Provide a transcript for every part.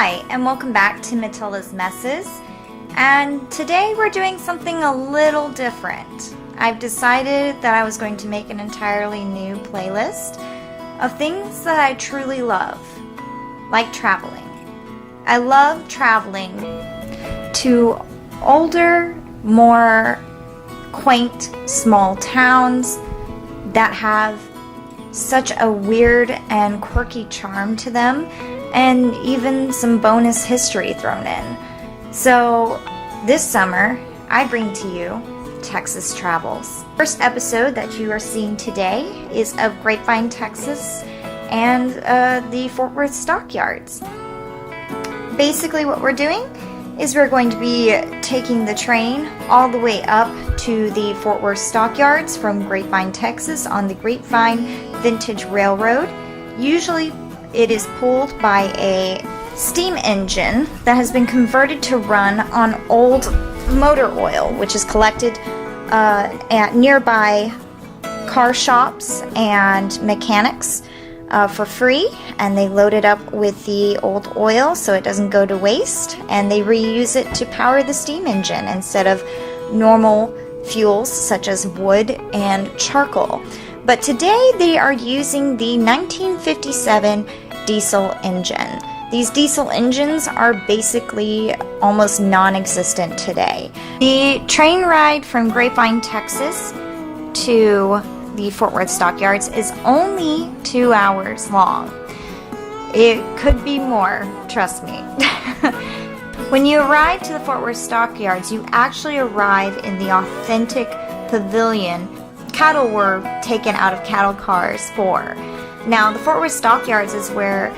Hi, and welcome back to Matilda's Messes. And today we're doing something a little different. I've decided that I was going to make an entirely new playlist of things that I truly love, like traveling. I love traveling to older, more quaint, small towns that have such a weird and quirky charm to them, and even some bonus history thrown in. So this summer, I bring to you Texas Travels. First episode that you are seeing today is of Grapevine, Texas, and the Fort Worth Stockyards. Basically what we're doing is we're going to be taking the train all the way up to the Fort Worth Stockyards from Grapevine, Texas on the Grapevine Vintage Railroad. Usually it is pulled by a steam engine that has been converted to run on old motor oil, which is collected at nearby car shops and mechanics for free, and they load it up with the old oil so it doesn't go to waste, and they reuse it to power the steam engine instead of normal fuels such as wood and charcoal. But today they are using the 1957 diesel engine. These diesel engines are basically almost non-existent today. The train ride from Grapevine, Texas to the Fort Worth Stockyards is only 2 hours long. It could be more, trust me. When you arrive to the Fort Worth Stockyards, you actually arrive in the authentic pavilion cattle were taken out of cattle cars for. Now, the Fort Worth Stockyards is where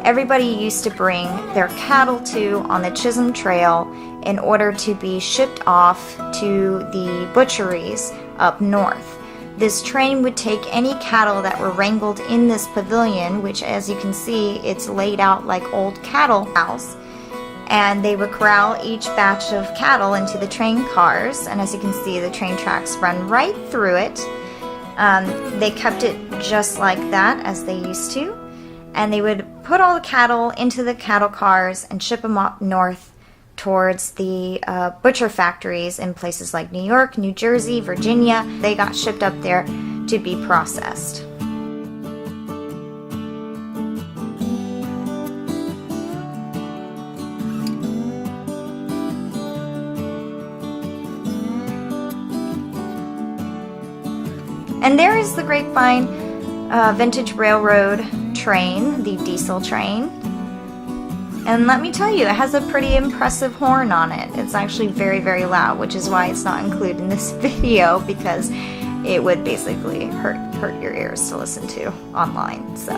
everybody used to bring their cattle to on the Chisholm Trail in order to be shipped off to the butcheries up north. This train would take any cattle that were wrangled in this pavilion, which, as you can see, it's laid out like old cattle house, and they would corral each batch of cattle into the train cars, and as you can see, the train tracks run right through it. They kept it just like that as they used to, and they would put all the cattle into the cattle cars and ship them up north towards the butcher factories in places like New York, New Jersey, Virginia. They got shipped up there to be processed. And there is the Grapevine Vintage Railroad train, the diesel train. And let me tell you, it has a pretty impressive horn on it. It's actually very, very loud, which is why it's not included in this video, because it would basically hurt your ears to listen to online. So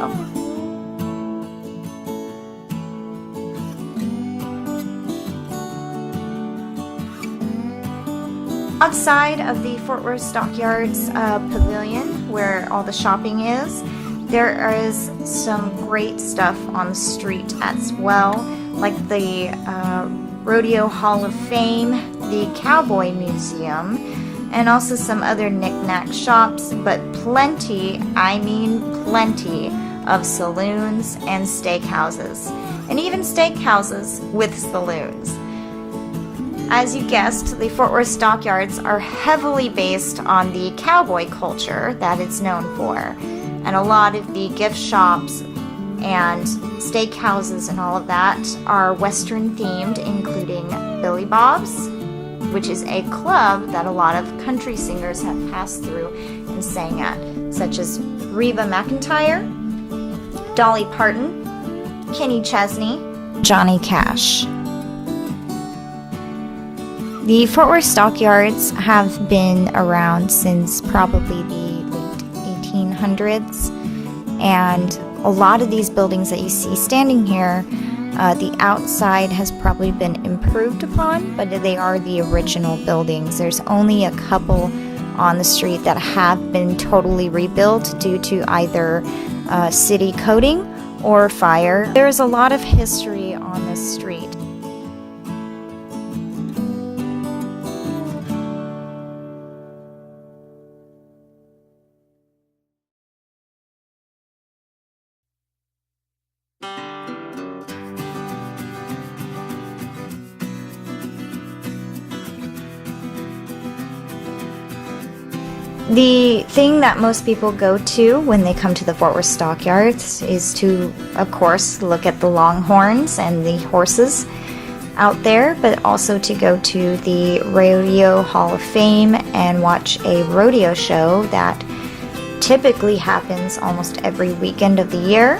outside of the Fort Worth Stockyards pavilion, where all the shopping is, there is some great stuff on the street as well, like the Rodeo Hall of Fame, the Cowboy Museum, and also some other knick-knack shops, but plenty, I mean plenty, of saloons and steakhouses, and even steakhouses with saloons. As you guessed, the Fort Worth Stockyards are heavily based on the cowboy culture that it's known for. And a lot of the gift shops and steakhouses and all of that are Western themed, including Billy Bob's, which is a club that a lot of country singers have passed through and sang at, such as Reba McEntire, Dolly Parton, Kenny Chesney, Johnny Cash. The Fort Worth Stockyards have been around since probably the late 1800s, and a lot of these buildings that you see standing here, the outside has probably been improved upon, but they are the original buildings. There's only a couple on the street that have been totally rebuilt due to either city coding or fire. There is a lot of history on this street. The thing that most people go to when they come to the Fort Worth Stockyards is to, of course, look at the longhorns and the horses out there, but also to go to the Rodeo Hall of Fame and watch a rodeo show that typically happens almost every weekend of the year.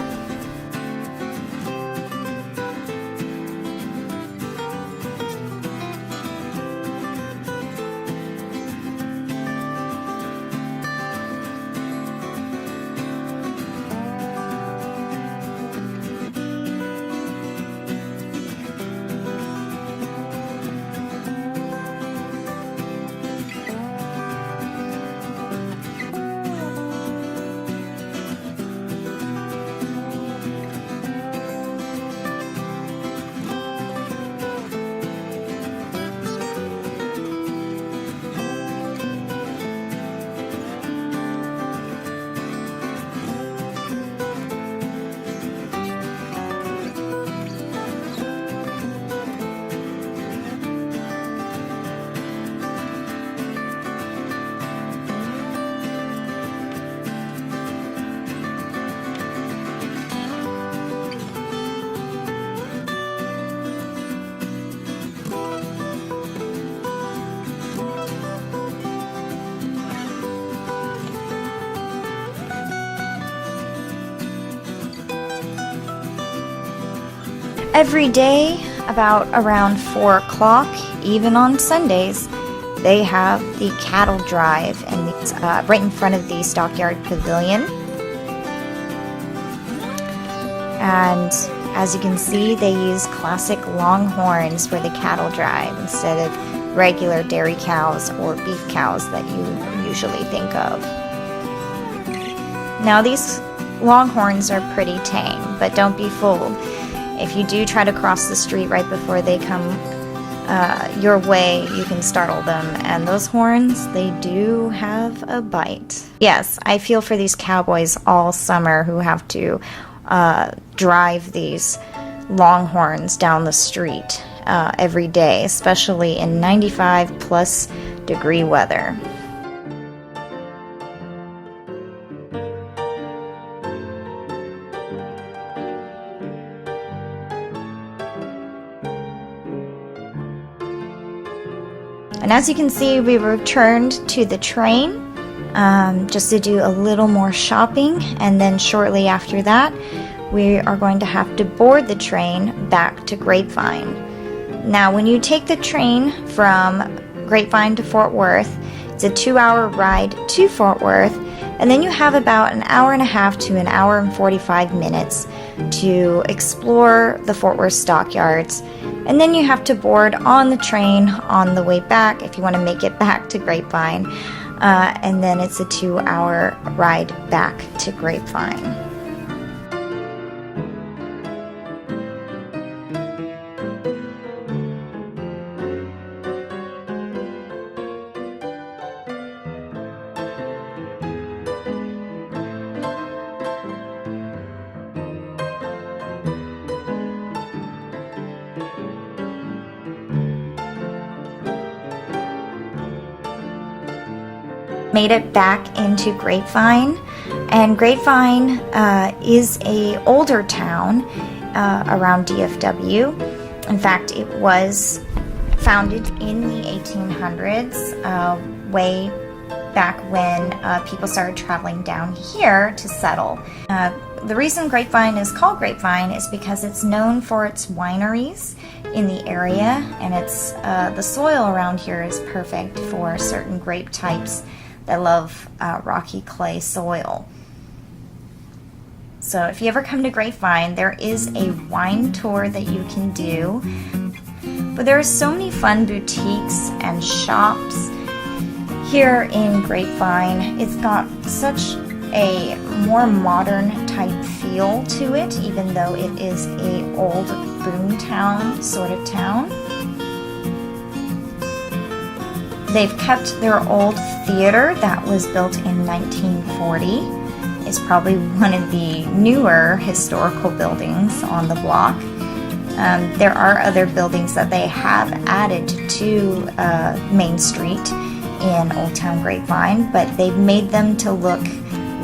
Every day, about around 4 o'clock, even on Sundays, they have the cattle drive, and it's right in front of the Stockyard Pavilion. And as you can see, they use classic longhorns for the cattle drive instead of regular dairy cows or beef cows that you usually think of. Now, these longhorns are pretty tame, but don't be fooled. If you do try to cross the street right before they come your way, you can startle them. And those horns, they do have a bite. Yes, I feel for these cowboys all summer who have to drive these longhorns down the street every day, especially in 95 plus degree weather. And as you can see, we returned to the train just to do a little more shopping, and then shortly after that, we are going to have to board the train back to Grapevine. Now, when you take the train from Grapevine to Fort Worth, it's a 2-hour ride to Fort Worth, and then you have about an hour and a half to an hour and 45 minutes to explore the Fort Worth Stockyards. And then you have to board on the train on the way back if you want to make it back to Grapevine. And then it's a 2-hour ride back to Grapevine. Made it back into Grapevine, and Grapevine is a older town around DFW. In fact, it was founded in the 1800s, way back when people started traveling down here to settle. The reason Grapevine is called Grapevine is because it's known for its wineries in the area, and it's the soil around here is perfect for certain grape types that love rocky clay soil. So if you ever come to Grapevine, there is a wine tour that you can do. But there are so many fun boutiques and shops here in Grapevine. It's got such a more modern type feel to it, even though it is a old boomtown sort of town. They've kept their old theater that was built in 1940. It's probably one of the newer historical buildings on the block. There are other buildings that they have added to Main Street in Old Town Grapevine, but they've made them to look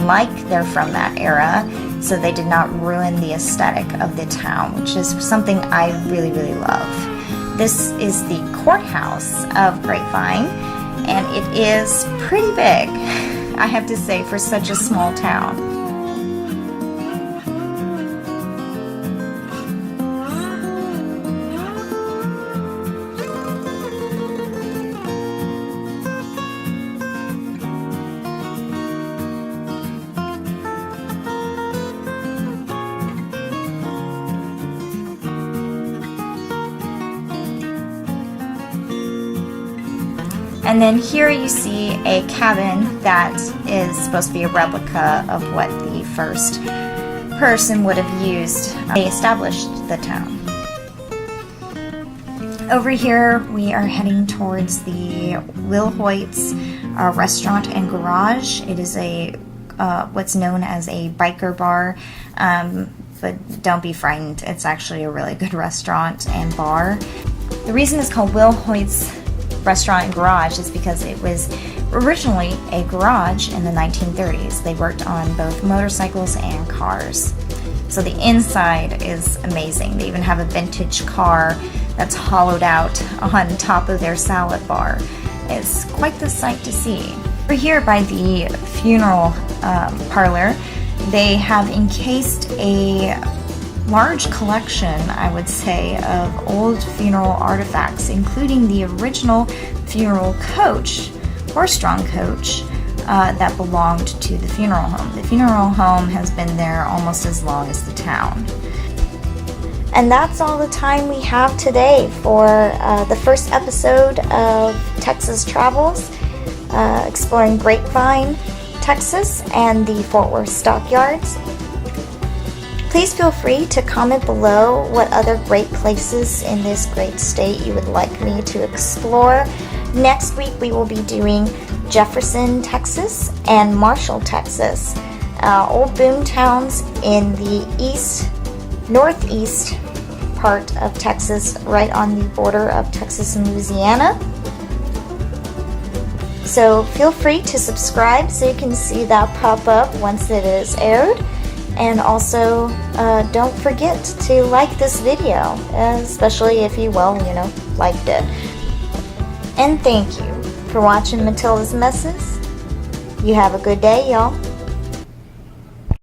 like they're from that era, so they did not ruin the aesthetic of the town, which is something I really, really love. This is the Courthouse of Grapevine, and it is pretty big, I have to say, for such a small town. And then here you see a cabin that is supposed to be a replica of what the first person would have used when they established the town. Over here we are heading towards the Will Hoyt's restaurant and garage. It is a what's known as a biker bar, but don't be frightened, it's actually a really good restaurant and bar. The reason it's called Will Hoyt's Restaurant and Garage is because it was originally a garage in the 1930s. They worked on both motorcycles and cars. So the inside is amazing. They even have a vintage car that's hollowed out on top of their salad bar. It's quite the sight to see. We're here by the funeral parlor. They have encased a large collection, I would say, of old funeral artifacts, including the original funeral coach, horse-drawn coach, that belonged to the funeral home. The funeral home has been there almost as long as the town. And that's all the time we have today for the first episode of Texas Travels, exploring Grapevine, Texas, and the Fort Worth Stockyards. Please feel free to comment below what other great places in this great state you would like me to explore. Next week we will be doing Jefferson, Texas and Marshall, Texas, old boom towns in the northeast part of Texas, right on the border of Texas and Louisiana. So feel free to subscribe so you can see that pop up once it is aired. And also, don't forget to like this video, especially if you, liked it. And thank you for watching Matilda's Messes. You have a good day, y'all.